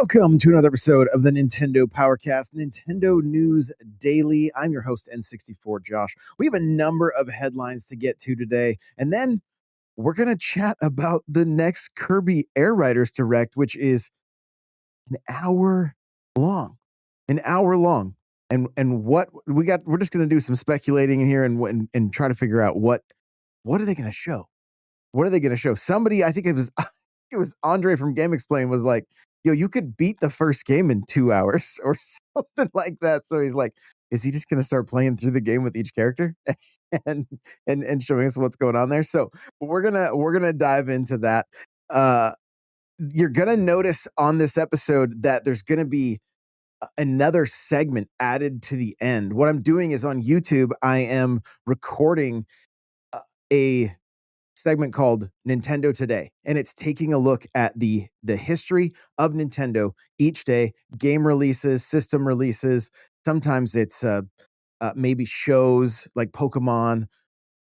Welcome to another episode of the Nintendo Powercast, Nintendo News Daily. I'm your host, N64 Josh. We have a number of headlines to get to today, and then we're going to chat about the next Kirby Air Riders Direct, which is an hour long. An hour long. And what we got, we're just going to do some speculating in here and try to figure out what are they going to show? What are they going to show? Somebody, I think it was it was Andre from Game Explain, was like, yo, you could beat the first game in 2 hours or something like that. So he's like, is he just going to start playing through the game with each character and and showing us what's going on there? So we're gonna dive into that. Uh, you're gonna notice on this episode that there's gonna be another segment added to the end. What I'm doing is on YouTube, I am recording a segment called Nintendo Today, and it's taking a look at the history of Nintendo each day, game releases, system releases. Sometimes it's maybe shows like Pokemon,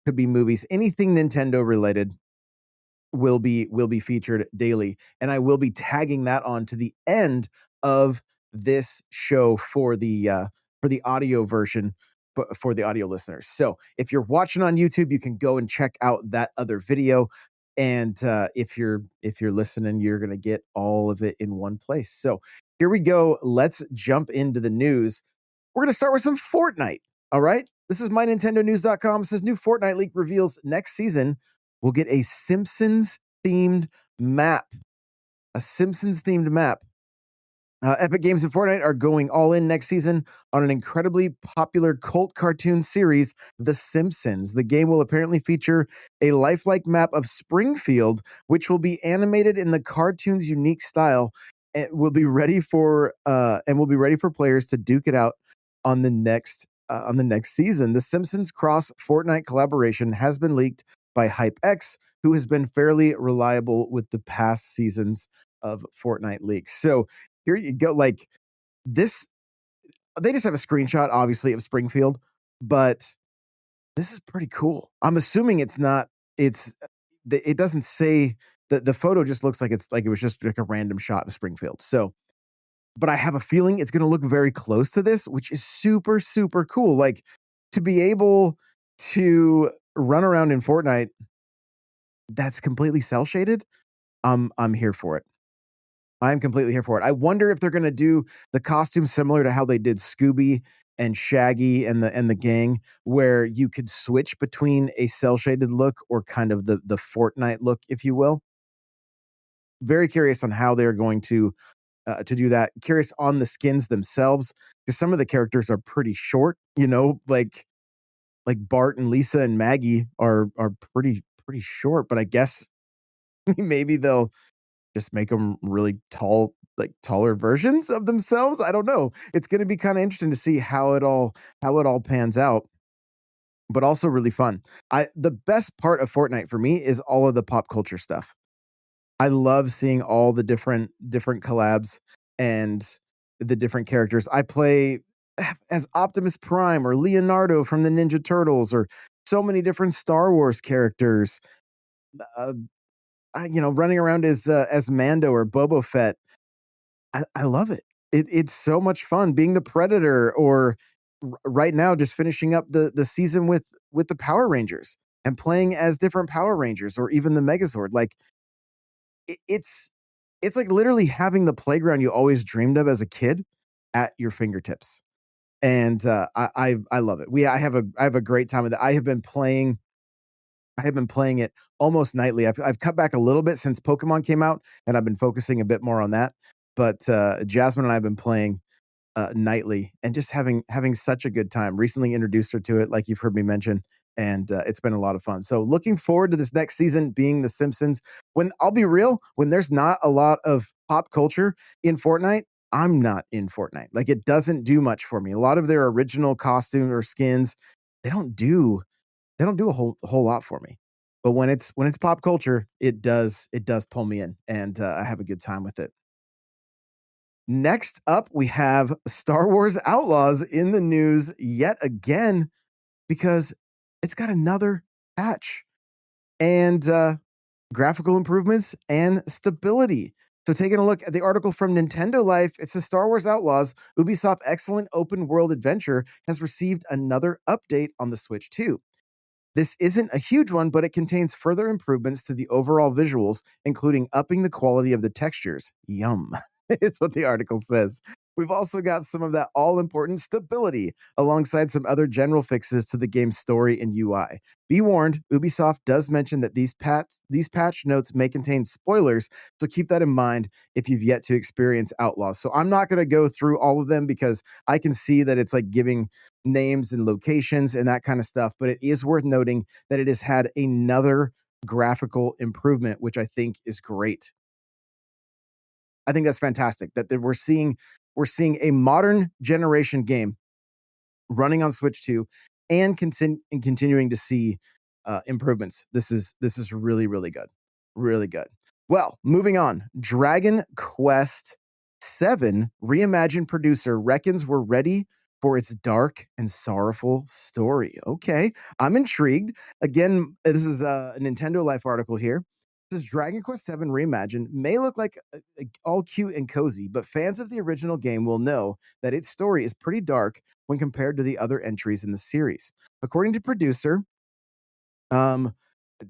could be movies, anything Nintendo related will be featured daily, and I will be tagging that on to the end of this show for the audio version for the audio listeners. So if you're watching on YouTube, you can go and check out that other video, and if you're listening, you're gonna get all of it in one place. So here we go. Let's jump into the news. We're gonna start with some Fortnite. All right. This is mynintendonews.com. It says new Fortnite leak reveals next season we'll get a Simpsons themed map. A Simpsons themed map. Epic Games and Fortnite are going all in next season on an incredibly popular cult cartoon series, The Simpsons. The game will apparently feature a lifelike map of Springfield, which will be animated in the cartoon's unique style, and will be ready for players to duke it out on the next season. The Simpsons cross Fortnite collaboration has been leaked by HypeX, who has been fairly reliable with the past seasons of Fortnite leaks. So here you go. Like this, they just have a screenshot, obviously, of Springfield, but this is pretty cool. I'm assuming it's not. It doesn't say that the photo just looks like it was just like a random shot of Springfield. So, but I have a feeling it's going to look very close to this, which is super super cool. Like to be able to run around in Fortnite that's completely cell shaded. I'm here for it. I'm completely here for it. I wonder if they're going to do the costume similar to how they did Scooby and Shaggy and the gang, where you could switch between a cell shaded look or kind of the Fortnite look, if you will. Very curious on how they're going to do that. Curious on the skins themselves, because some of the characters are pretty short. You know, like Bart and Lisa and Maggie are pretty short. But I guess maybe they'll just make them really tall, like taller versions of themselves. I don't know. It's going to be kind of interesting to see how it all pans out, but also really fun. The best part of Fortnite for me is all of the pop culture stuff. I love seeing all the different collabs and the different characters. I play as Optimus Prime or Leonardo from the Ninja Turtles or so many different Star Wars characters. Uh, running around as Mando or Boba Fett. I love it. It's so much fun being the Predator, or right now just finishing up the season with the Power Rangers and playing as different Power Rangers or even the Megazord. Like it's like literally having the playground you always dreamed of as a kid at your fingertips. And I love it. I have a great time with it. I have been playing it almost nightly. I've cut back a little bit since Pokemon came out, and I've been focusing a bit more on that. But Jasmine and I have been playing nightly and just having such a good time. Recently introduced her to it, like you've heard me mention, and it's been a lot of fun. So looking forward to this next season being The Simpsons. When I'll be real, when there's not a lot of pop culture in Fortnite, I'm not in Fortnite. Like it doesn't do much for me. A lot of their original costumes or skins, they don't do a whole lot for me. But when it's pop culture, it does pull me in, and I have a good time with it. Next up, we have Star Wars Outlaws in the news yet again because it's got another patch and graphical improvements and stability. So, taking a look at the article from Nintendo Life, it says Star Wars Outlaws, Ubisoft's excellent open world adventure, has received another update on the Switch 2. This isn't a huge one, but it contains further improvements to the overall visuals, including upping the quality of the textures. Yum, is what the article says. We've also got some of that all important stability alongside some other general fixes to the game's story and UI. Be warned, Ubisoft does mention that these patch notes may contain spoilers, so keep that in mind if you've yet to experience Outlaws. So I'm not going to go through all of them because I can see that it's like giving names and locations and that kind of stuff, but it is worth noting that it has had another graphical improvement, which I think is great. I think that's fantastic that we're seeing a modern generation game running on Switch 2 and continuing to see improvements. This is really really good. Really good. Well, moving on. Dragon Quest 7 reimagined producer reckons we're ready for its dark and sorrowful story. Okay, I'm intrigued. Again, this is a Nintendo Life article here. This Dragon Quest 7 Reimagined may look like all cute and cozy, but fans of the original game will know that its story is pretty dark when compared to the other entries in the series. According to producer um,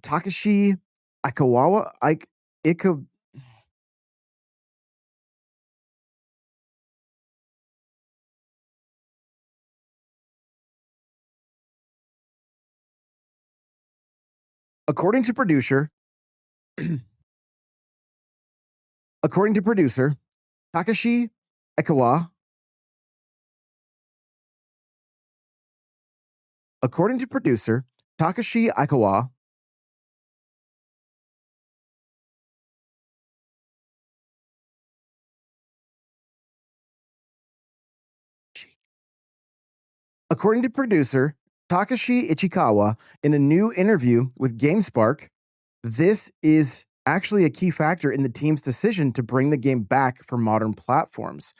Takashi Ikawawa, Ika, according to producer, according to producer Takashi Ikawa, according to producer Takashi Ikawa, according to producer Takashi Ichikawa in a new interview with GameSpark, this is actually a key factor in the team's decision to bring the game back for modern platforms.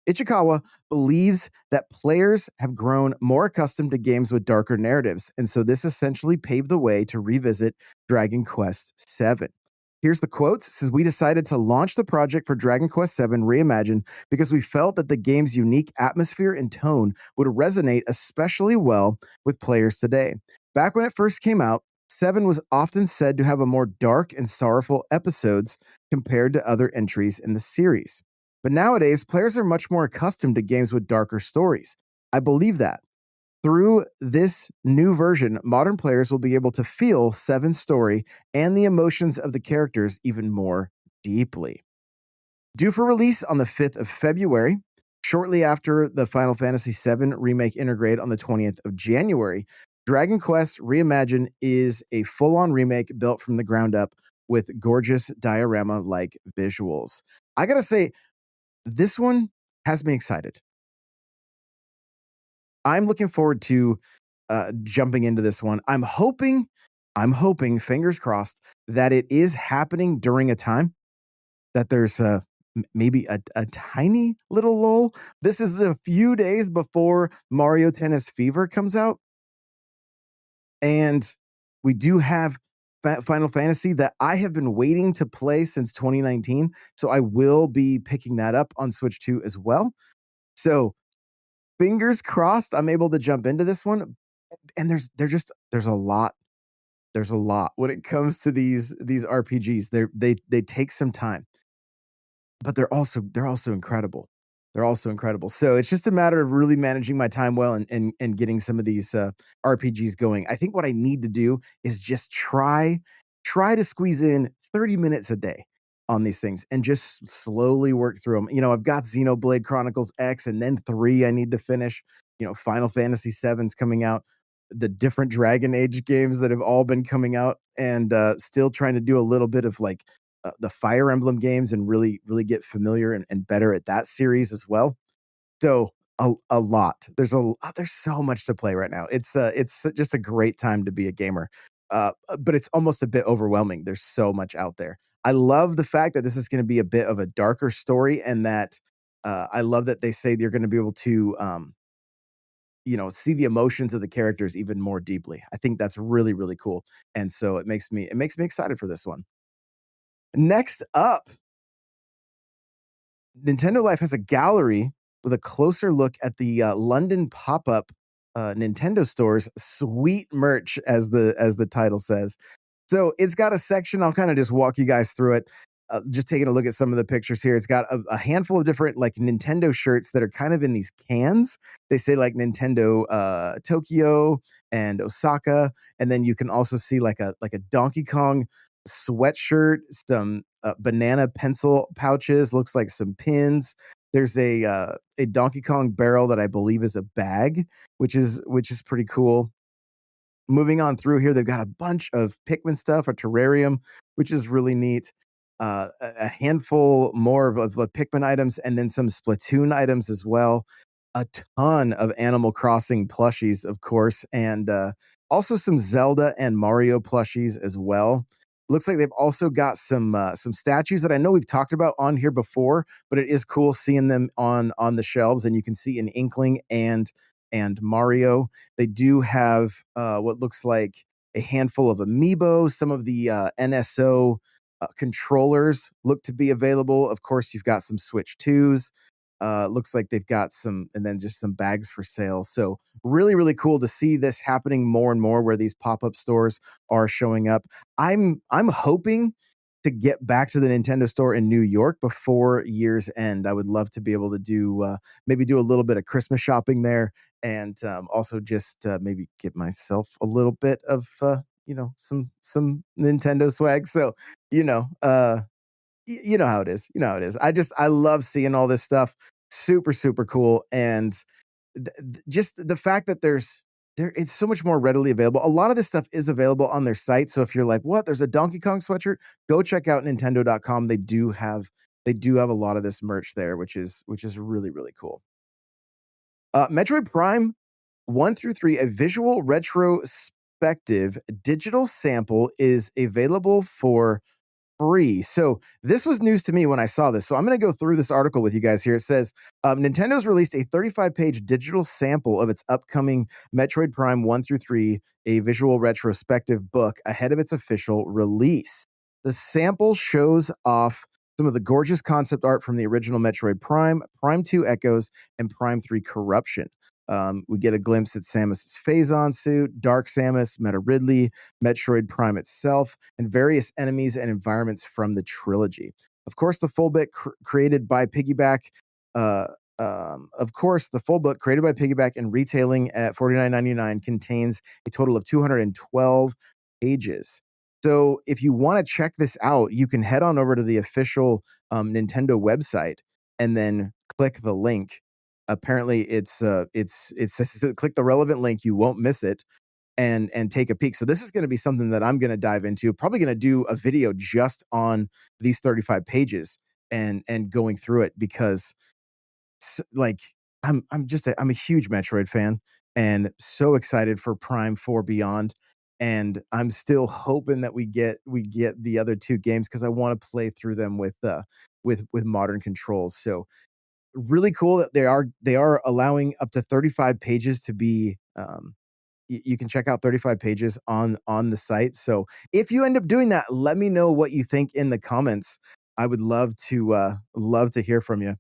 Ichikawa believes that players have grown more accustomed to games with darker narratives, and so this essentially paved the way to revisit Dragon Quest VII. Here's the quotes. It says, "We decided to launch the project for Dragon Quest VII Reimagined because we felt that the game's unique atmosphere and tone would resonate especially well with players today. Back when it first came out, Seven was often said to have a more dark and sorrowful episodes compared to other entries in the series. But nowadays, players are much more accustomed to games with darker stories. I believe that. Through this new version, modern players will be able to feel Seven's story and the emotions of the characters even more deeply." Due for release on the 5th of February, shortly after the Final Fantasy VII Remake integrate on the 20th of January, Dragon Quest Reimagined is a full on remake built from the ground up with gorgeous diorama like visuals. I gotta say, this one has me excited. I'm looking forward to jumping into this one. I'm hoping, fingers crossed, that it is happening during a time that there's maybe a tiny little lull. This is a few days before Mario Tennis Fever comes out, and we do have Final Fantasy that I have been waiting to play since 2019. So I will be picking that up on Switch 2 as well. So fingers crossed, I'm able to jump into this one. And there's a lot when it comes to these RPGs. They take some time, but they're also incredible. They're also incredible. So it's just a matter of really managing my time well and getting some of these RPGs going. I think what I need to do is just try to squeeze in 30 minutes a day on these things and just slowly work through them. I've got Xenoblade Chronicles X and then 3 I need to finish. Final Fantasy VII's coming out, the different Dragon Age games that have all been coming out, and still trying to do a little bit of like the Fire Emblem games and really, really get familiar and better at that series as well. So a lot. There's so much to play right now. It's just a great time to be a gamer. But it's almost a bit overwhelming. There's so much out there. I love the fact that this is going to be a bit of a darker story, and that I love that they say you're going to be able to see the emotions of the characters even more deeply. I think that's really, really cool. And so it makes me excited for this one. Next up, Nintendo Life has a gallery with a closer look at the London pop-up Nintendo stores. Sweet merch, as the title says. So it's got a section. I'll kind of just walk you guys through it. Just taking a look at some of the pictures here. It's got a handful of different like Nintendo shirts that are kind of in these cans. They say like Nintendo Tokyo and Osaka, and then you can also see like a Donkey Kong sweatshirt, some banana pencil pouches. Looks like some pins. There's a Donkey Kong barrel that I believe is a bag, which is pretty cool. Moving on through here, they've got a bunch of Pikmin stuff, a terrarium, which is really neat. A handful more of Pikmin items, and then some Splatoon items as well. A ton of Animal Crossing plushies, of course, and also some Zelda and Mario plushies as well. Looks like they've also got some statues that I know we've talked about on here before, but it is cool seeing them on the shelves, and you can see an Inkling and Mario. They do have what looks like a handful of amiibo. Some of the NSO controllers look to be available. Of course, you've got some Switch 2s. Looks like they've got some, and then just some bags for sale. So, really, really cool to see this happening more and more where these pop up stores are showing up. I'm hoping to get back to the Nintendo store in New York before year's end. I would love to be able to do maybe do a little bit of Christmas shopping there, and also just maybe get myself a little bit of some Nintendo swag. So you know, you know how it is. You know how it is. I love seeing all this stuff. Super super cool, and just the fact that there it's so much more readily available. A lot of this stuff is available on their site. So if you're like, what? There's a Donkey Kong sweatshirt, go check out Nintendo.com. They do have a lot of this merch there, which is really, really cool. Metroid Prime 1 through 3, a visual retrospective digital sample is available for free. So this was news to me when I saw this. So I'm going to go through this article with you guys here. It says Nintendo's released a 35-page digital sample of its upcoming Metroid Prime 1 through 3, a visual retrospective book ahead of its official release. The sample shows off some of the gorgeous concept art from the original Metroid Prime, Prime 2 Echoes, and Prime 3 Corruption. We get a glimpse at Samus's Phazon suit, Dark Samus, Meta Ridley, Metroid Prime itself, and various enemies and environments from the trilogy. Of course, the full book created by Piggyback. Of course, the full book created by Piggyback and retailing at $49.99 contains a total of 212 pages. So, if you want to check this out, you can head on over to the official Nintendo website and then click the link. Apparently, it says click the relevant link. You won't miss it, and take a peek. So this is going to be something that I'm going to dive into. Probably going to do a video just on these 35 pages and going through it because like I'm a huge Metroid fan and so excited for Prime 4 Beyond. And I'm still hoping that we get the other two games because I want to play through them with modern controls. So really cool that they are allowing up to 35 pages to be you can check out 35 pages on the site. So if you end up doing that, let me know what you think in the comments. I would love to hear from you.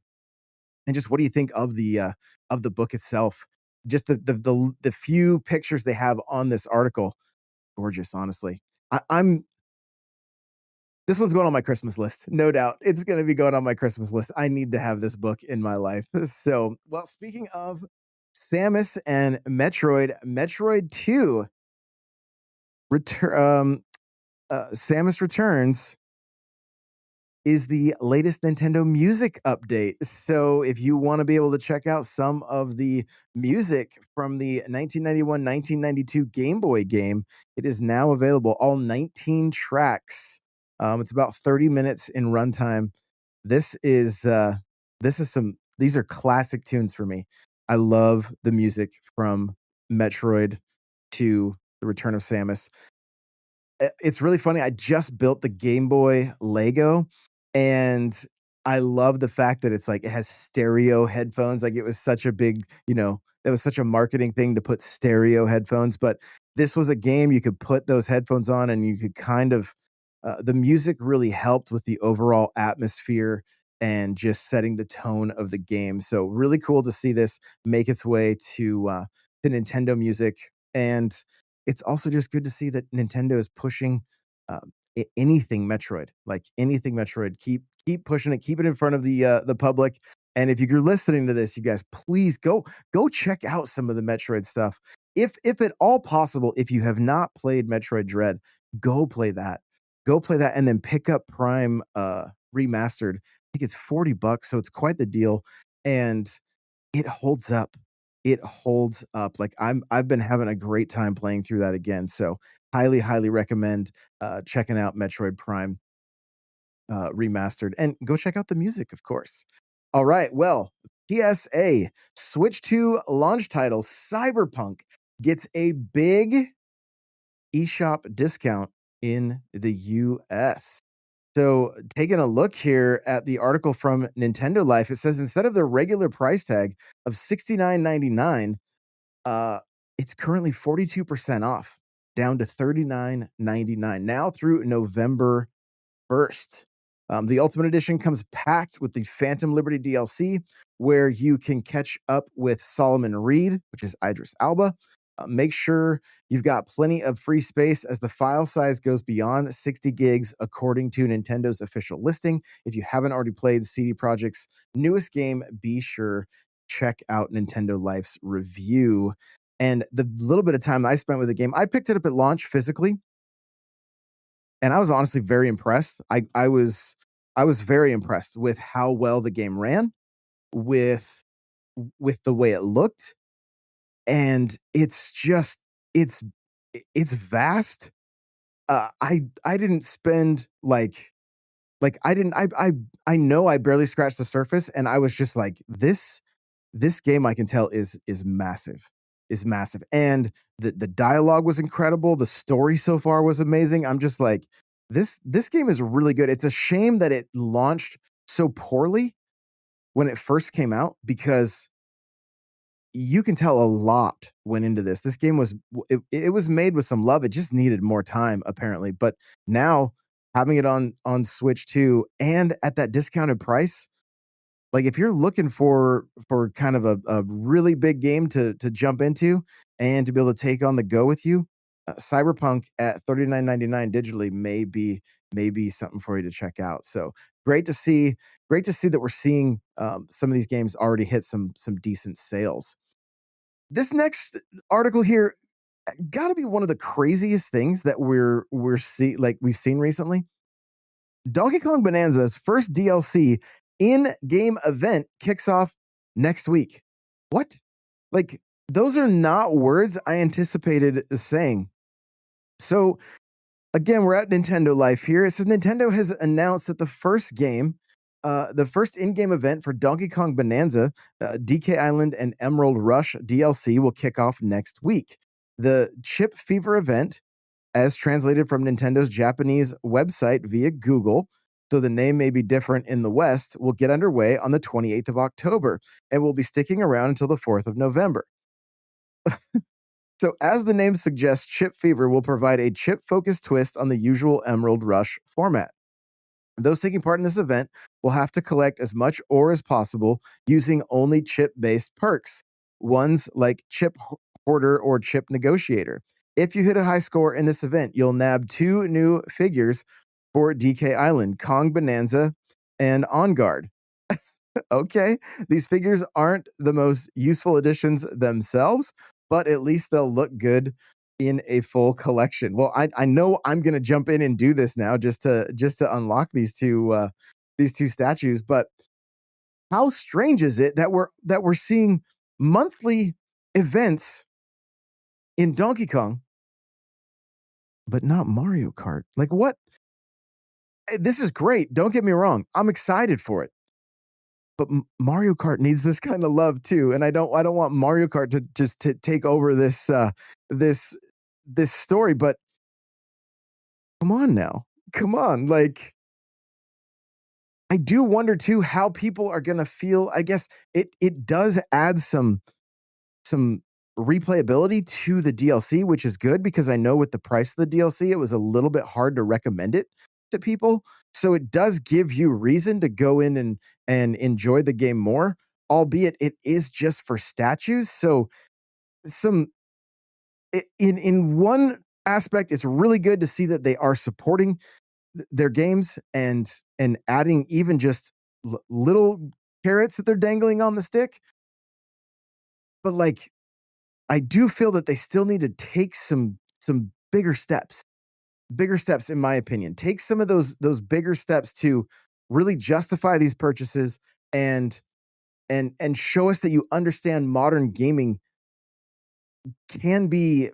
And just what do you think of the book itself? Just the few pictures they have on this article, gorgeous, honestly. I'm This one's going on my Christmas list, no doubt. It's going to be going on my Christmas list. I need to have this book in my life. So, well, speaking of Samus and Metroid 2 return Samus Returns is the latest Nintendo Music update. So if you want to be able to check out some of the music from the 1991-1992 Game Boy game, it is now available. All 19 tracks. It's about 30 minutes in runtime. This is these are classic tunes for me. I love the music from Metroid to The Return of Samus. It's really funny. I just built the Game Boy Lego, and I love the fact that it's like it has stereo headphones. Like it was such a big, that was such a marketing thing to put stereo headphones. But this was a game you could put those headphones on, and you could kind of the music really helped with the overall atmosphere. and just setting the tone of the game. So really cool to see this make its way to Nintendo Music, and it's also just good to see that Nintendo is pushing anything Metroid, like anything Metroid. Keep pushing it, keep it in front of the public. And if you're listening to this, you guys, please go check out some of the Metroid stuff. If at all possible, if you have not played Metroid Dread, go play that. Go play that, and then pick up Prime remastered. I think it's $40, so it's quite the deal, and it holds up. It holds up. Like I've been having a great time playing through that again. So highly recommend checking out Metroid Prime remastered, and go check out the music, of course. All right. Well, PSA Switch 2 launch title Cyberpunk gets a big eShop discount in the US. So, taking a look here at the article from Nintendo Life, it says instead of the regular price tag of $69.99, uh, it's currently 42% off, down to $39.99 now through November 1st. The Ultimate Edition comes packed with the Phantom Liberty DLC, where you can catch up with Solomon Reed, which is Idris Alba. Make sure you've got plenty of free space as the file size goes beyond 60 gigs, according to Nintendo's official listing. If you haven't already played CD Projekt's newest game, be sure check out Nintendo Life's review. And the little bit of time I spent with the game, I picked it up at launch physically, and I was honestly very impressed. I was very impressed with how well the game ran, with the way it looked, and it's just it's it's vast. I didn't spend I didn't I know I barely scratched the surface, and I was just like, this game, I can tell, is massive, and the dialogue was incredible. The story so far was amazing. I'm just like, this game is really good. It's a shame that it launched so poorly when it first came out, because you can tell a lot went into this. This game was it was made with some love. It just needed more time, apparently. But now, having it on Switch 2 and at that discounted price, like if you're looking for kind of a really big game to jump into and to be able to take on the go with you, Cyberpunk at $39.99 digitally may be something for you to check out. So great to see, that we're seeing some of these games already hit some decent sales. This next article here got to be one of the craziest things that we've seen recently. Donkey Kong Bonanza's first DLC in-game event kicks off next week. What? Like, those are not words I anticipated saying. So, again, we're at Nintendo Life here. It says Nintendo has announced that the first in-game event for Donkey Kong Bonanza, DK Island and Emerald Rush DLC will kick off next week. The Chip Fever event, as translated from Nintendo's Japanese website via Google, so the name may be different in the West, will get underway on the 28th of October and will be sticking around until the 4th of November. So, as the name suggests, Chip Fever will provide a chip-focused twist on the usual Emerald Rush format. Those taking part in this event will have to collect as much ore as possible using only chip-based perks, ones like Chip Hoarder or Chip Negotiator. If you hit a high score in this event, you'll nab 2 new figures for DK Island, Kong Bonanza and On Guard. Okay, these figures aren't the most useful additions themselves, but at least they'll look good in a full collection. Well, I know I'm gonna jump in and do this now, just to unlock these two statues. But how strange is it that we're seeing monthly events in Donkey Kong, but not Mario Kart? Like, what? This is great. Don't get me wrong. I'm excited for it. But Mario Kart needs this kind of love too, and I don't want Mario Kart to just to take over this this story. But come on now, come on, like, I do wonder too how people are gonna feel. I guess it does add some replayability to the DLC, which is good, because I know with the price of the DLC, it was a little bit hard to recommend it. to people. So it does give you reason to go in and enjoy the game more, albeit it is just for statues. So some in one aspect, it's really good to see that they are supporting their games and adding even just little carrots that they're dangling on the stick. But like, I do feel that they still need to take some bigger steps, in my opinion. Take some of those bigger steps to really justify these purchases and and show us that you understand modern gaming can be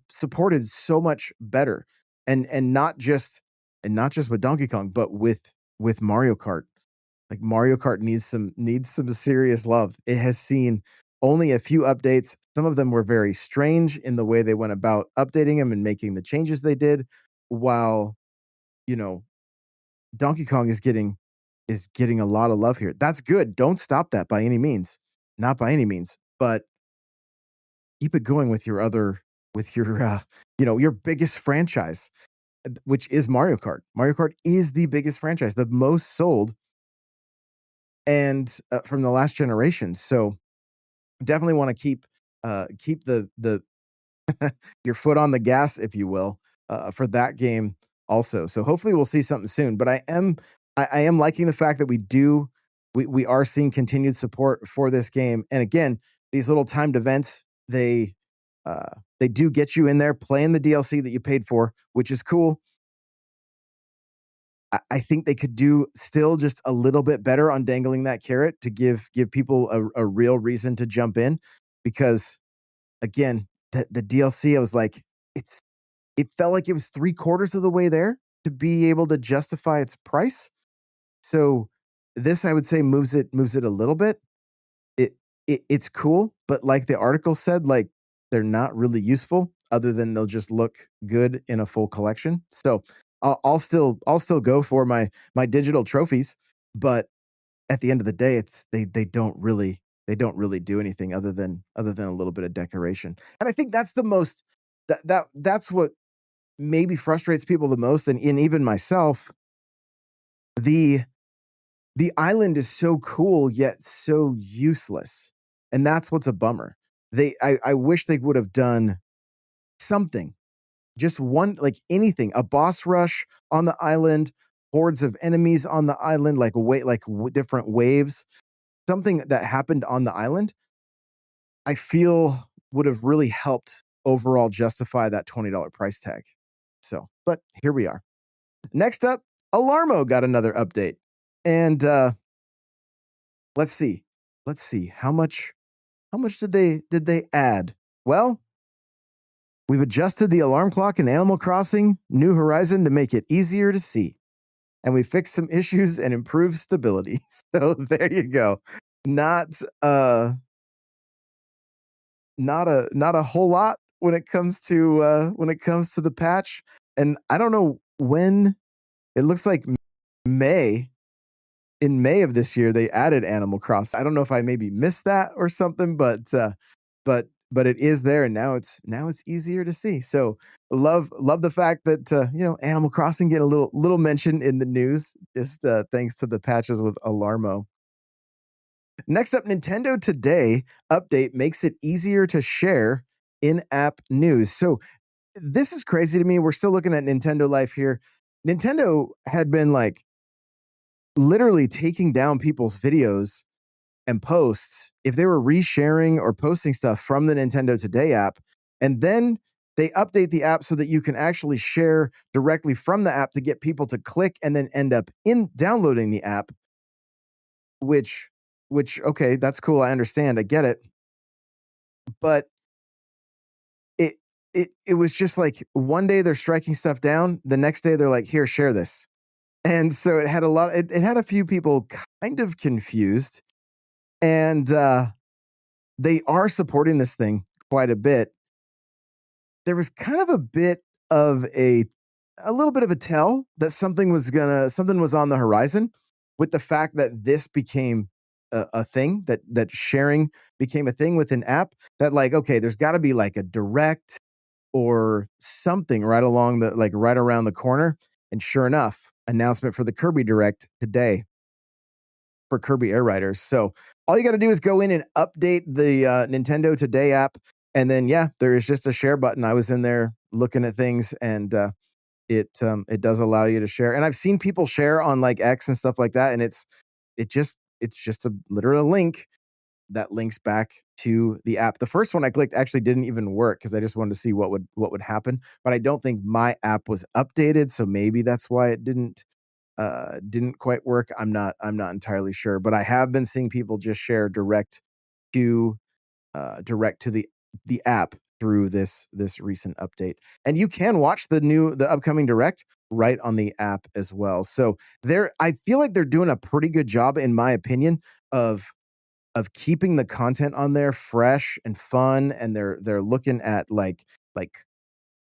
supported so much better, and not just with Donkey Kong, but with Mario Kart. Like Mario Kart needs some serious love. It has seen only a few updates. Some of them were very strange in the way they went about updating them and making the changes they did, while, you know, Donkey Kong is getting a lot of love here. That's good. Don't stop that by any means. Not by any means. But keep it going with your other with your your biggest franchise, which is Mario Kart. Mario Kart is the biggest franchise, the most sold, and from the last generation. So definitely want to keep the your foot on the gas, if you will, for that game also. So hopefully we'll see something soon. But I am liking the fact that we are seeing continued support for this game. And again, these little timed events, they do get you in there playing the DLC that you paid for, which is cool. I think they could do still just a little bit better on dangling that carrot to give people a real reason to jump in, because again, the DLC, I was like, it felt like it was 3/4 of the way there to be able to justify its price. So this, I would say, moves it a little bit. It's cool, but like the article said, like, they're not really useful other than they'll just look good in a full collection. So I'll still go for my digital trophies, but at the end of the day, it's they don't really do anything other than a little bit of decoration. And I think that's the most that's what maybe frustrates people the most, and even myself. The the island is so cool yet so useless, and that's what's a bummer. I wish they would have done something, just one, like anything, a boss rush on the island, hordes of enemies on the island, like different waves, something that happened on the island. I feel would have really helped overall justify that $20 price tag. So, but here we are. Next up, Alarmo got another update, and let's see, how much did they add? Well, we've adjusted the alarm clock in Animal Crossing New Horizon to make it easier to see, and we fixed some issues and improved stability. So there you go. Not not a whole lot when it comes to the patch, and I don't know when. It looks like May in May of this year they added Animal Crossing. I don't know if I maybe missed that or something, but it is there, and now it's easier to see. So love the fact that Animal Crossing get a little mention in the news, just thanks to the patches with Alarmo. Next up, Nintendo Today update makes it easier to share in-app news. So this is crazy to me. We're still looking at Nintendo Life here. Nintendo had been like literally taking down people's videos and posts if they were resharing or posting stuff from the Nintendo Today app. And then they update the app so that you can actually share directly from the app to get people to click and then end up in downloading the app, which okay, that's cool. I understand. I get it. But it it was just like one day they're striking stuff down, the next day they're like, "Here, share this." And so it had a few people kind of confused, and they are supporting this thing quite a bit. There was kind of a bit of a little bit of a tell that something was on the horizon, with the fact that this became a thing, that sharing became a thing with an app, that like, okay, there's got to be like a direct or something right along the like right around the corner. And sure enough, announcement for the Kirby Direct today for Kirby Air Riders. So all you got to do is go in and update the Nintendo Today app, and then there is just a share button. I was in there looking at things, and it does allow you to share. And I've seen people share on like X and stuff like that, and it's just a literal link that links back to the app. The first one I clicked actually didn't even work because I just wanted to see what would happen. But I don't think my app was updated, so maybe that's why it didn't quite work. I'm not entirely sure, but I have been seeing people just share to direct to the app through this recent update. And you can watch the upcoming direct right on the app as well. So I feel like they're doing a pretty good job, in my opinion, of keeping the content on there fresh and fun, and they're looking at like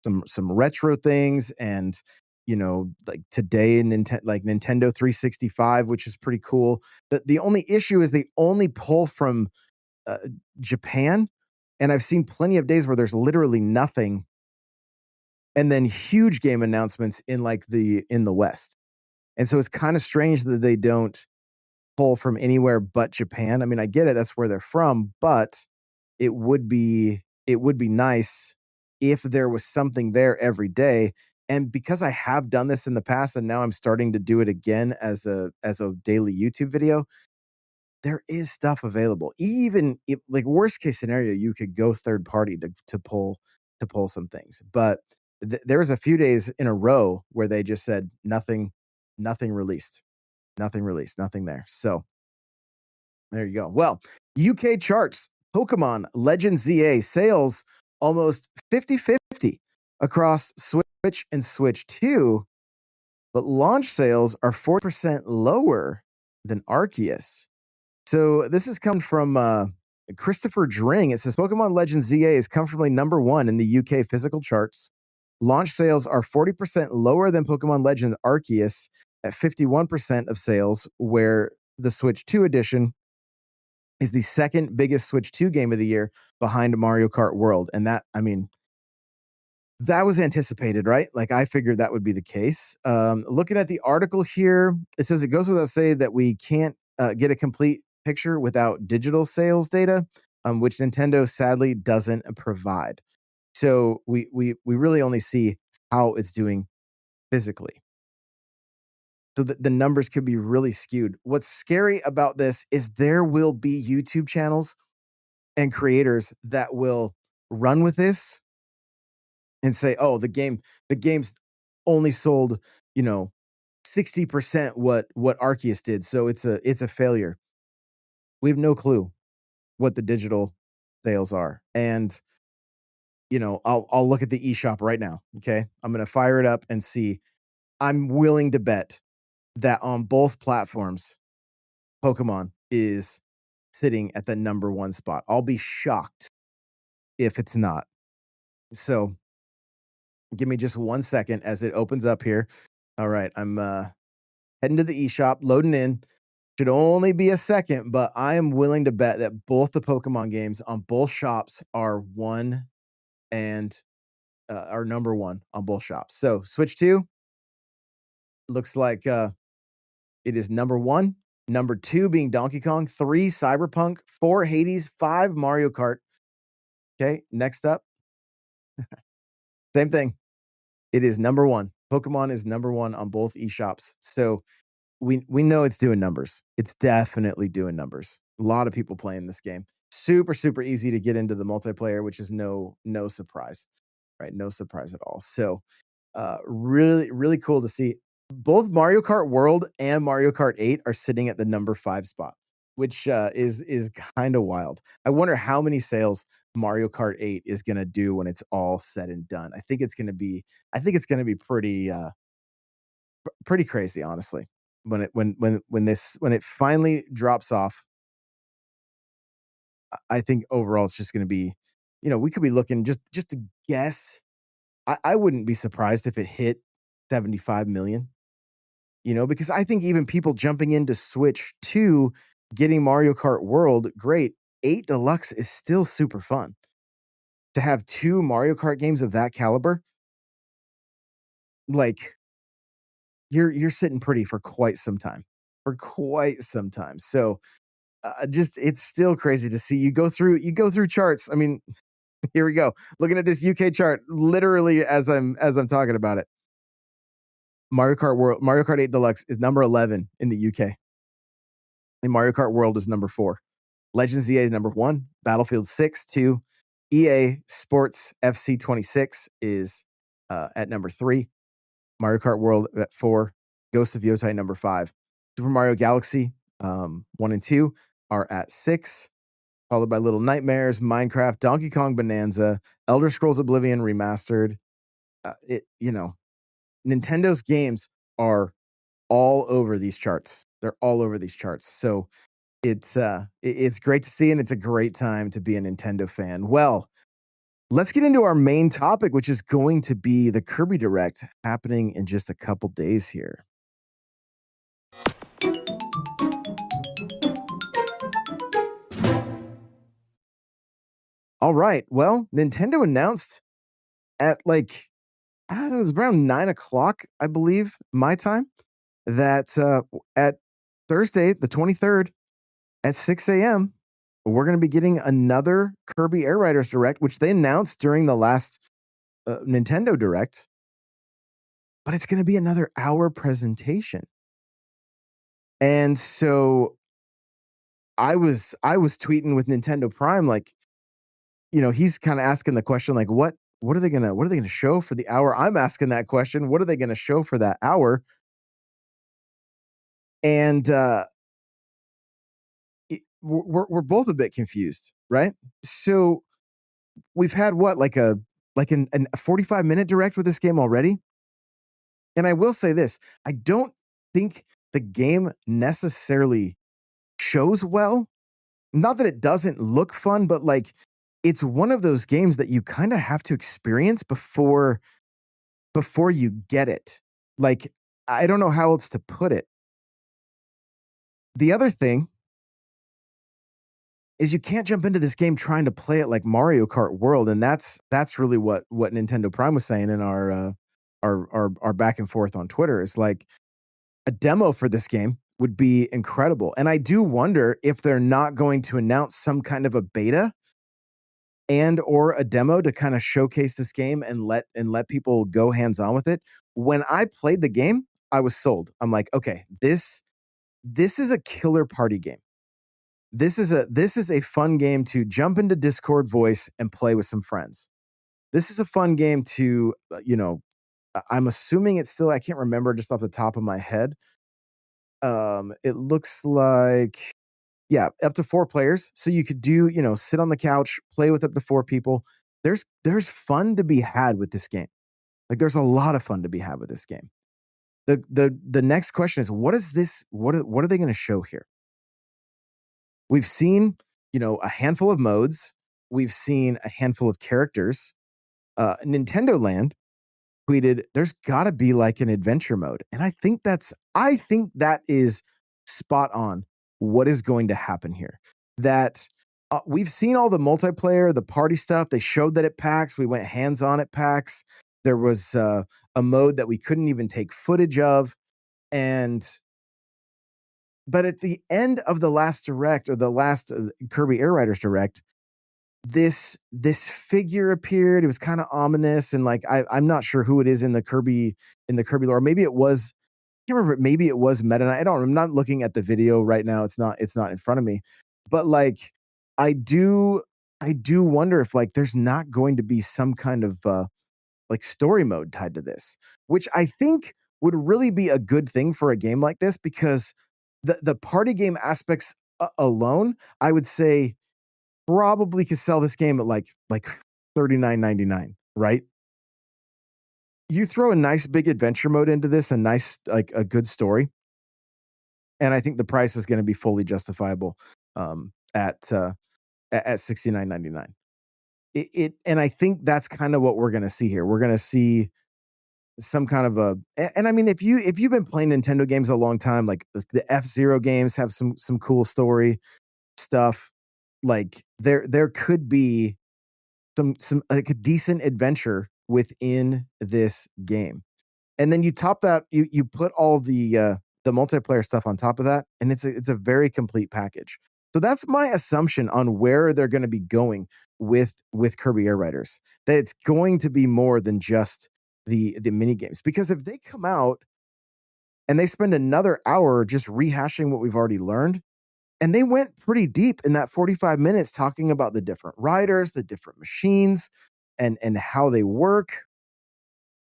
some retro things, and like today Nintendo 365, which is pretty cool. The only issue is they only pull from uh, Japan, and I've seen plenty of days where there's literally nothing, and then huge game announcements in the West. And so it's kind of strange that they don't pull from anywhere but Japan. I mean, I get it, that's where they're from, but it would be nice if there was something there every day. And because I have done this in the past and now I'm starting to do it again as a daily YouTube video, there is stuff available. Even if, like, worst case scenario, you could go third party to pull some things. But there was a few days in a row where they just said nothing released. Nothing released, nothing there. So there you go. Well, UK charts, Pokemon Legends ZA sales almost 50-50 across Switch and Switch 2, but launch sales are 40% lower than Arceus. So this has come from Christopher Dring. It says Pokemon Legends ZA is comfortably number one in the UK physical charts. Launch sales are 40% lower than Pokemon Legends Arceus at 51% of sales, where the Switch 2 edition is the second biggest Switch 2 game of the year behind Mario Kart World. And that was anticipated, right? Like, I figured that would be the case. Looking at the article here, it says it goes without saying that we can't get a complete picture without digital sales data, which Nintendo sadly doesn't provide. So we really only see how it's doing physically. So the numbers could be really skewed. What's scary about this is there will be YouTube channels and creators that will run with this and say, "Oh, the game's only sold, you know, 60% what Arceus did, so it's a failure." We have no clue what the digital sales are. And I'll look at the eShop right now, okay? I'm going to fire it up and see. I'm willing to bet that on both platforms, Pokemon is sitting at the number 1 spot. I'll be shocked if it's not. So, give me just 1 second as it opens up here. All right, I'm heading to the eShop, loading in. Should only be a second, but I am willing to bet that both the Pokemon games on both shops are one and are number 1 on both shops. So, Switch 2 looks like it is number 1. Number 2 being Donkey Kong, 3 Cyberpunk, 4 Hades, 5 Mario Kart. Okay, next up, same thing. It is number 1. Pokemon is number 1 on both eShops. So we know it's doing numbers. It's definitely doing numbers. A lot of people playing this game. Super, super easy to get into the multiplayer, which is no surprise, right? No surprise at all. So really, really cool to see. Both Mario Kart World and Mario Kart 8 are sitting at the number 5 spot, which is kind of wild. I wonder how many sales Mario Kart 8 is going to do when it's all said and done. I think it's going to be pretty crazy, honestly. When it finally drops off, I think overall it's just going to be, we could be looking just to guess. I wouldn't be surprised if it hit 75 million. Because I think even people jumping into Switch 2, getting Mario Kart World, great. 8 Deluxe is still super fun. To have 2 Mario Kart games of that caliber, like, you're sitting pretty for quite some time. For quite some time. So, just it's still crazy to see you go through charts. I mean, here we go. Looking at this UK chart literally as I'm talking about it. Mario Kart 8 Deluxe is number 11 in the UK. And Mario Kart World is number 4. Legends EA is number 1, Battlefield 6 2, EA Sports FC 26 is at number 3, Mario Kart World at 4, Ghost of Yotai number 5. Super Mario Galaxy 1 and 2 are at 6, followed by Little Nightmares, Minecraft, Donkey Kong Bonanza, Elder Scrolls Oblivion Remastered. Nintendo's games are all over these charts. They're all over these charts. So it's great to see, and it's a great time to be a Nintendo fan. Well, let's get into our main topic, which is going to be the Kirby Direct happening in just a couple days here. All right. Well, Nintendo announced at it was around 9 o'clock, I believe, my time, that at Thursday, the 23rd at 6 a.m., we're going to be getting another Kirby Air Riders Direct, which they announced during the last Nintendo Direct, but it's going to be another hour presentation. And so I was tweeting with Nintendo Prime, like, he's kind of asking the question, like, what are they gonna show for the hour? I'm asking that question. What are they gonna show for that hour? And we're both a bit confused, right? So we've had what, a 45-minute direct with this game already? And I will say this, I don't think the game necessarily shows well. Not that it doesn't look fun, but it's one of those games that you kind of have to experience before you get it. Like, I don't know how else to put it. The other thing is you can't jump into this game trying to play it like Mario Kart World, and that's really what Nintendo Prime was saying in our back and forth on Twitter. Is like a demo for this game would be incredible, and I do wonder if they're not going to announce some kind of a beta and or a demo to kind of showcase this game and let people go hands on with it. When I played the game, I was sold. I'm like, okay, this is a killer party game. This is a fun game to jump into Discord voice and play with some friends. This is a fun game to, I'm assuming it's still, I can't remember just off the top of my head. It looks like, yeah, up to 4 players. So you could do, sit on the couch, play with up to 4 people. There's fun to be had with this game. Like, there's a lot of fun to be had with this game. The next question is, what are they going to show here? We've seen, a handful of modes. We've seen a handful of characters. Nintendo Land tweeted, "There's got to be like an adventure mode," and I think that is spot on. What is going to happen here? That we've seen all the multiplayer, the party stuff. They showed that at PAX. We went hands on at PAX. There was a mode that we couldn't even take footage of, and but at the end of the last direct or the last Kirby Air Riders direct, this figure appeared. It was kind of ominous, and I'm not sure who it is in the Kirby lore. Maybe it was. I can't remember. Maybe it was Meta Knight. I don't. I'm not looking at the video right now. It's not in front of me. But I do I do wonder if there's not going to be some kind of story mode tied to this, which I think would really be a good thing for a game like this, because the party game aspects alone, I would say, probably could sell this game at like 39.99, right? You throw a nice big adventure mode into this, a nice a good story, and I think the price is going to be fully justifiable at 69.99. And I think that's kind of what we're going to see here. We're going to see some kind of and I mean, if you've been playing Nintendo games a long time, like the F-Zero games have some cool story stuff. Like there could be some like a decent adventure within this game. And then you top that, you put all the multiplayer stuff on top of that, and it's a very complete package. So that's my assumption on where they're going to be going with Kirby Air Riders. That it's going to be more than just the mini games. Because if they come out and they spend another hour just rehashing what we've already learned, and they went pretty deep in that 45 minutes talking about the different riders, the different machines, and how they work.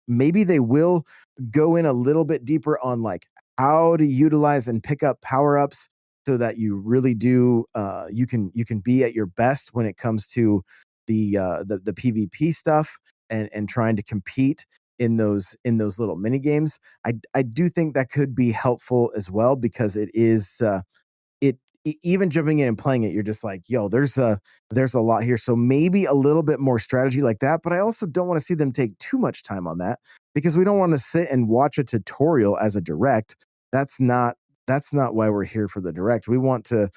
Maybe they will go in a little bit deeper on like how to utilize and pick up power-ups so that you really do you can be at your best when it comes to the PvP stuff and trying to compete in those little mini games. I do think that could be helpful as well because it is even jumping in and playing it, you're just like, yo, there's a lot here. So maybe a little bit more strategy like that. But I also don't want to see them take too much time on that because we don't want to sit and watch a tutorial as a direct. That's not why we're here for the direct. We want to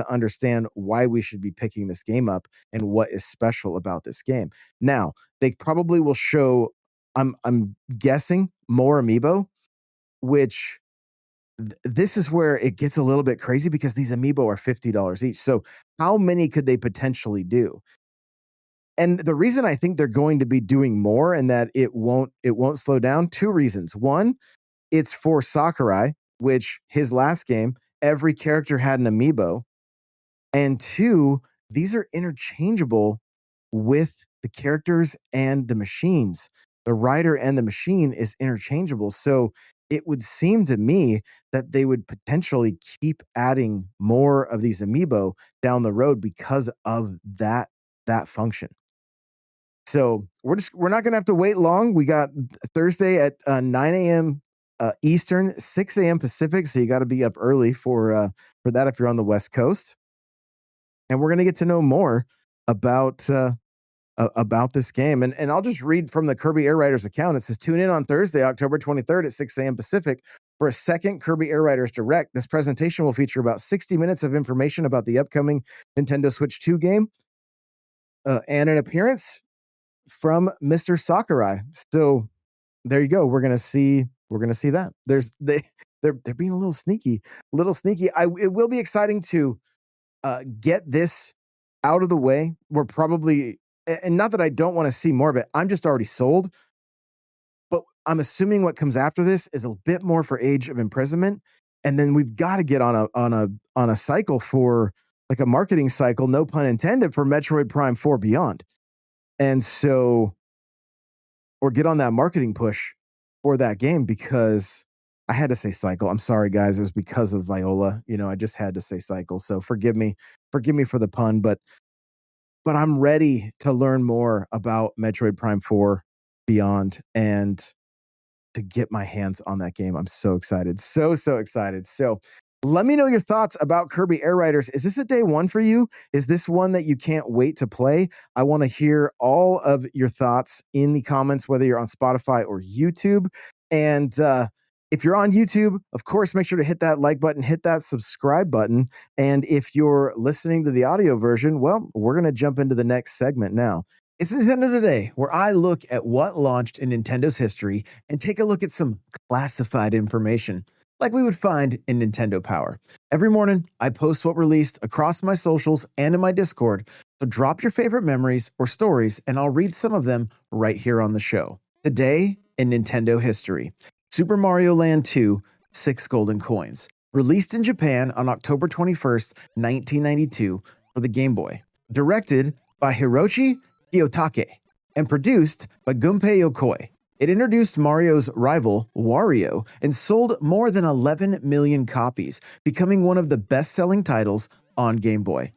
understand why we should be picking this game up and what is special about this game. Now, they probably will show, I'm guessing, more amiibo, which this is where it gets a little bit crazy because these amiibo are $50 each. So how many could they potentially do? And the reason I think they're going to be doing more and that it won't slow down, two reasons. One, it's for Sakurai, which his last game, every character had an amiibo. And two, these are interchangeable with the characters and the machines. The rider and the machine is interchangeable. So it would seem to me that they would potentially keep adding more of these amiibo down the road because of that function. So we're not gonna have to wait long. We got Thursday at 9 a.m. Eastern, 6 a.m. Pacific. So you got to be up early for that if you're on the West Coast. And we're gonna get to know more about about this game. And I'll just read from the Kirby Air Riders account. It says, tune in on Thursday, October 23rd at 6 a.m. Pacific for a second Kirby Air Riders Direct. This presentation will feature about 60 minutes of information about the upcoming Nintendo Switch 2 game and an appearance from Mr. Sakurai. So there you go. We're gonna see that. They're being a little sneaky, It will be exciting to get this out of the way. We're probably, and not that I don't want to see more of it, I'm just already sold. But I'm assuming what comes after this is a bit more for Age of Imprisonment, and then we've got to get on a cycle for like a marketing cycle, no pun intended, for Metroid Prime 4 Beyond. And so, or get on that marketing push for that game because I had to say cycle. I'm sorry, guys. It was because of Viola. I just had to say cycle. So forgive me for the pun, but I'm ready to learn more about Metroid Prime 4 Beyond and to get my hands on that game. I'm so excited. So excited. So let me know your thoughts about Kirby Air Riders. Is this a day one for you? Is this one that you can't wait to play? I want to hear all of your thoughts in the comments, whether you're on Spotify or YouTube. And if you're on YouTube, of course, make sure to hit that like button, hit that subscribe button. And if you're listening to the audio version, well, we're going to jump into the next segment now. It's Nintendo Today, where I look at what launched in Nintendo's history and take a look at some classified information, like we would find in Nintendo Power. Every morning, I post what released across my socials and in my Discord, so drop your favorite memories or stories, and I'll read some of them right here on the show. Today in Nintendo history, Super Mario Land 2, 6 golden coins. Released in Japan on October 21st, 1992 for the Game Boy. Directed by Hiroshi Kiyotake and produced by Gunpei Yokoi. It introduced Mario's rival, Wario, and sold more than 11 million copies, becoming one of the best-selling titles on Game Boy.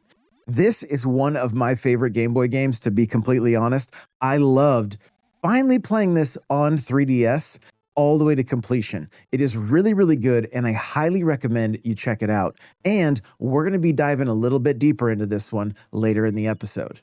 This is one of my favorite Game Boy games, to be completely honest. I loved finally playing this on 3DS all the way to completion. It is really, really good, and I highly recommend you check it out. And we're going to be diving a little bit deeper into this one later in the episode.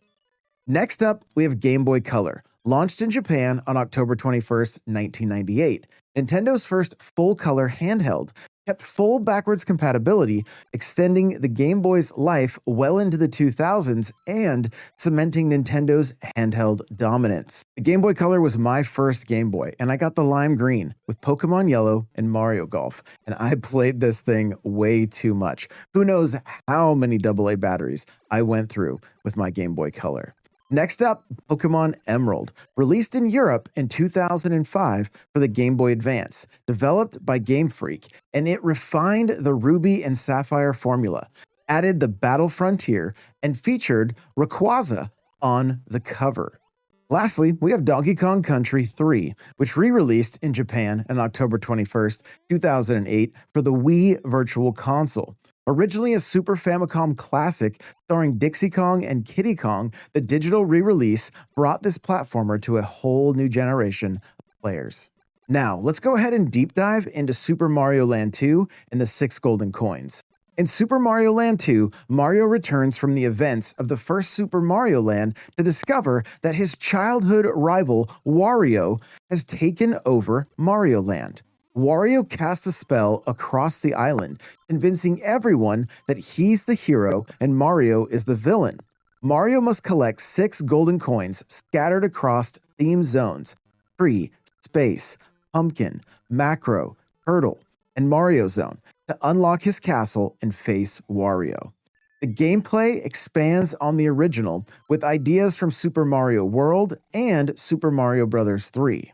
Next up, we have Game Boy Color. Launched in Japan on October 21st, 1998. Nintendo's first full-color handheld. kept full backwards compatibility, extending the Game Boy's life well into the 2000s and cementing Nintendo's handheld dominance. The Game Boy Color was my first Game Boy, and I got the lime green with Pokemon Yellow and Mario Golf, and I played this thing way too much. Who knows how many AA batteries I went through with my Game Boy Color. Next up, Pokemon Emerald, released in Europe in 2005 for the Game Boy Advance, developed by Game Freak, and it refined the Ruby and Sapphire formula, added the Battle Frontier, and featured Rayquaza on the cover. Lastly, we have Donkey Kong Country 3, which re-released in Japan on October 21st, 2008 for the Wii Virtual Console. Originally a Super Famicom classic starring Dixie Kong and Kiddy Kong, the digital re-release brought this platformer to a whole new generation of players. Now, let's go ahead and deep dive into Super Mario Land 2 and the 6 golden coins. In Super Mario Land 2, Mario returns from the events of the first Super Mario Land to discover that his childhood rival, Wario, has taken over Mario Land. Wario casts a spell across the island, convincing everyone that he's the hero and Mario is the villain. Mario must collect 6 golden coins scattered across theme zones: tree, space, pumpkin, macro, turtle, and Mario Zone to unlock his castle and face Wario. The gameplay expands on the original with ideas from Super Mario World and Super Mario Bros. 3.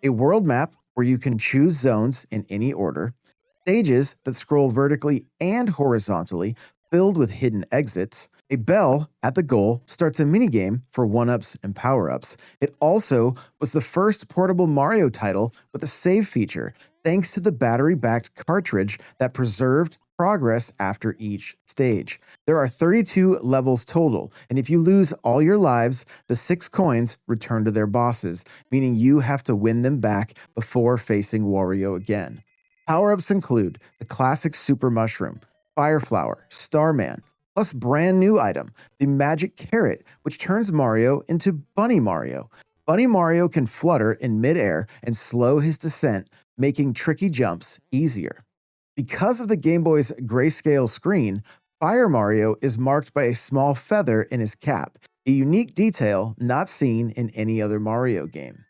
A world map where you can choose zones in any order, stages that scroll vertically and horizontally filled with hidden exits. A bell at the goal starts a minigame for 1-ups and power-ups. It also was the first portable Mario title with a save feature, thanks to the battery-backed cartridge that preserved progress after each stage. There are 32 levels total, and if you lose all your lives, the 6 coins return to their bosses, meaning you have to win them back before facing Wario again. Power-ups include the classic Super Mushroom, Fire Flower, Starman, plus brand new item, the Magic Carrot, which turns Mario into Bunny Mario. Bunny Mario can flutter in midair and slow his descent, making tricky jumps easier. Because of the Game Boy's grayscale screen, Fire Mario is marked by a small feather in his cap, a unique detail not seen in any other Mario game.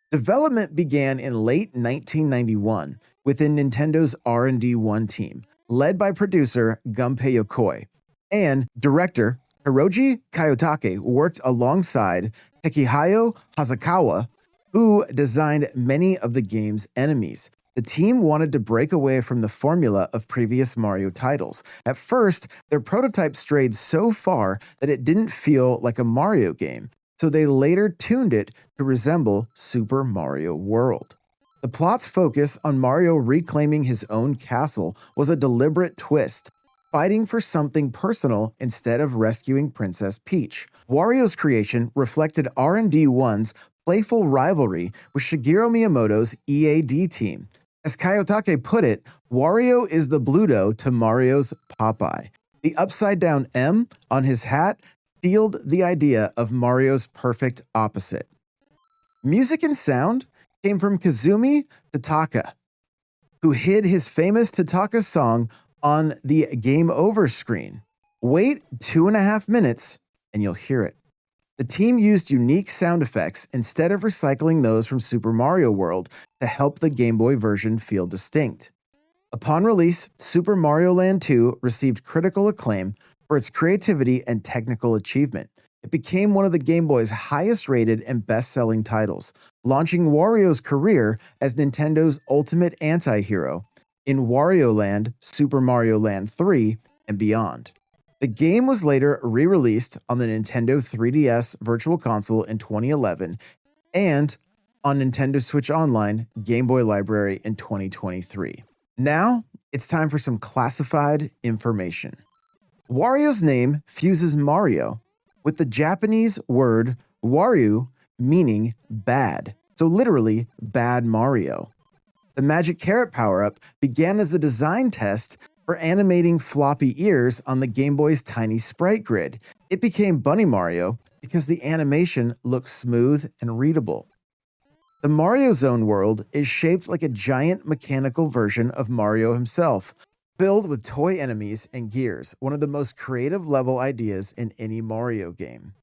Development began in late 1991 within Nintendo's R&D 1 team, led by producer Gunpei Yokoi, and director Hiroji Kiyotake worked alongside Takehayo Hasegawa, who designed many of the game's enemies. The team wanted to break away from the formula of previous Mario titles. At first, their prototype strayed so far that it didn't feel like a Mario game, so they later tuned it to resemble Super Mario World. The plot's focus on Mario reclaiming his own castle was a deliberate twist, fighting for something personal instead of rescuing Princess Peach. Wario's creation reflected R&D 1's playful rivalry with Shigeru Miyamoto's EAD team. As Kiyotake put it, Wario is the Bluto to Mario's Popeye. The upside-down M on his hat sealed the idea of Mario's perfect opposite. Music and sound came from Kazumi Tataka, who hid his famous Tataka song on the Game Over screen. Wait 2.5 minutes and you'll hear it. The team used unique sound effects instead of recycling those from Super Mario World to help the Game Boy version feel distinct. Upon release, Super Mario Land 2 received critical acclaim for its creativity and technical achievement. It became one of the Game Boy's highest-rated and best-selling titles, launching Wario's career as Nintendo's ultimate anti-hero in Wario Land, Super Mario Land 3, and beyond. The game was later re-released on the Nintendo 3DS Virtual Console in 2011 and on Nintendo Switch Online Game Boy Library in 2023. Now, it's time for some classified information. Wario's name fuses Mario with the Japanese word Wario, meaning bad, so literally Bad Mario. The Magic Carrot power-up began as a design test for animating floppy ears on the Game Boy's tiny sprite grid. It became Bunny Mario because the animation looked smooth and readable. The Mario Zone world is shaped like a giant mechanical version of Mario himself, filled with toy enemies and gears, one of the most creative level ideas in any Mario game.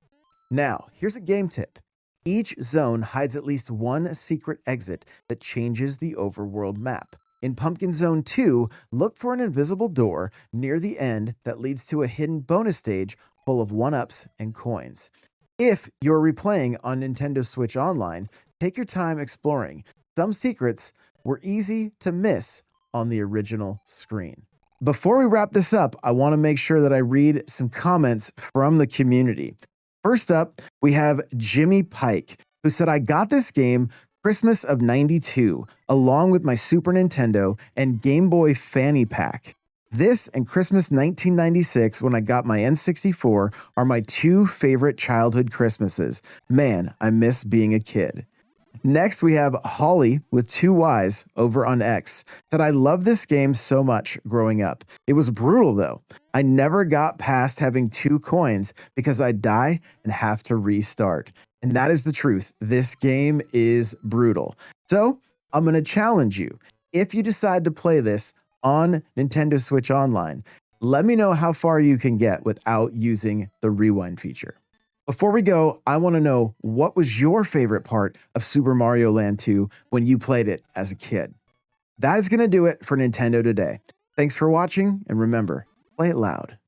Now, here's a game tip. Each zone hides at least one secret exit that changes the overworld map. In Pumpkin Zone 2, look for an invisible door near the end that leads to a hidden bonus stage full of 1-ups and coins. If you're replaying on Nintendo Switch Online, take your time exploring. Some secrets were easy to miss on the original screen. Before we wrap this up, I want to make sure that I read some comments from the community. First up, we have Jimmy Pike, who said, I got this game Christmas of '92, along with my Super Nintendo and Game Boy fanny pack. This and Christmas 1996, when I got my N64, are my two favorite childhood Christmases. Man, I miss being a kid. Next, we have Holly with 2 Ys over on X that I love this game so much growing up. It was brutal though. I never got past having 2 coins because I'd die and have to restart. And that is the truth. This game is brutal. So I'm going to challenge you. If you decide to play this on Nintendo Switch Online, let me know how far you can get without using the rewind feature. Before we go, I want to know, what was your favorite part of Super Mario Land 2 when you played it as a kid? That is going to do it for Nintendo Today. Thanks for watching, and remember, play it loud.